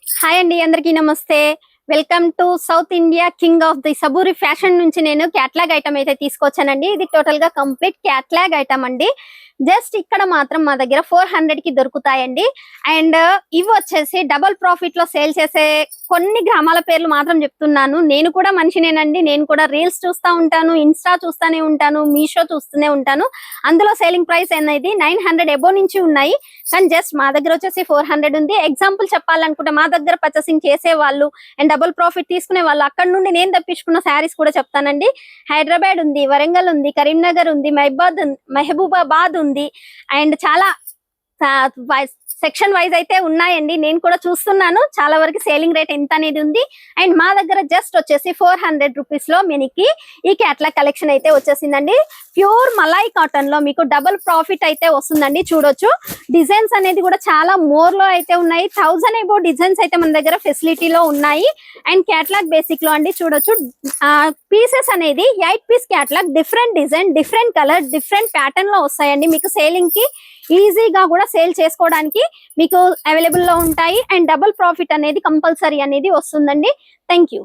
Hi అండి, అందరికీ నమస్తే. Welcome to South India king of the Saburi fashion నుంచి నేను క్యాట్లాగ్ ఐటమ్ అయితే తీసుకొచ్చానండి. ఇది టోటల్ గా కంప్లీట్ క్యాట్లాగ్ ఐటమ్ అండి. జస్ట్ ఇక్కడ మాత్రం మా దగ్గర 400 కి దొరుకుతాయండి. అండ్ ఇవి వచ్చేసి డబుల్ ప్రాఫిట్ లో సేల్ చేసే కొన్ని గ్రామాల పేర్లు మాత్రం చెప్తున్నాను. నేను కూడా మనిషినేనండి. నేను కూడా రీల్స్ చూస్తూ ఉంటాను, ఇన్స్టా చూస్తూనే ఉంటాను, మీషో చూస్తూనే ఉంటాను. అందులో సేలింగ్ ప్రైస్ అనేది 900 ఎబో నుంచి ఉన్నాయి. కానీ జస్ట్ మా దగ్గర వచ్చేసి 400 ఉంది. ఎగ్జాంపుల్ చెప్పాలనుకుంటే మా దగ్గర పర్చేసింగ్ చేసే వాళ్ళు అండ్ డబుల్ ప్రాఫిట్ తీసుకునే వాళ్ళు అక్కడ నుండి నేను తప్పించుకున్న శారీస్ కూడా చెప్తానండి. హైదరాబాద్ ఉంది, వరంగల్ ఉంది, కరీంనగర్ ఉంది, మహబూబాబాద్ ఉంది అండ్ చాలా సెక్షన్ వైజ్ అయితే ఉన్నాయండి. నేను కూడా చూస్తున్నాను చాలా వరకు సేలింగ్ రేట్ ఎంత అనేది ఉంది. అండ్ మా దగ్గర జస్ట్ వచ్చేసి 400 రూపీస్ లో మనకి ఈ క్యాట్లాగ్ కలెక్షన్ అయితే వచ్చేసిందండి. ప్యూర్ మలాయ్ కాటన్ లో మీకు డబుల్ ప్రాఫిట్ అయితే వస్తుందండి. చూడొచ్చు డిజైన్స్ అనేది కూడా చాలా మోర్ లో అయితే ఉన్నాయి. 1000 ఎబో డిజైన్స్ అయితే మన దగ్గర ఫెసిలిటీలో ఉన్నాయి. అండ్ క్యాట్లాగ్ బేసిక్ లో అండి చూడొచ్చు పీసెస్ అనేది 8 piece catalogue, different design, different colour, different pattern లో వస్తాయండి. మీకు సేలింగ్ కి ఈజీగా కూడా సేల్ చేసుకోవడానికి మీకు అవైలబుల్ లో ఉంటాయి. అండ్ డబుల్ ప్రాఫిట్ అనేది కంపల్సరీ అనేది వస్తుందండి. Thank you.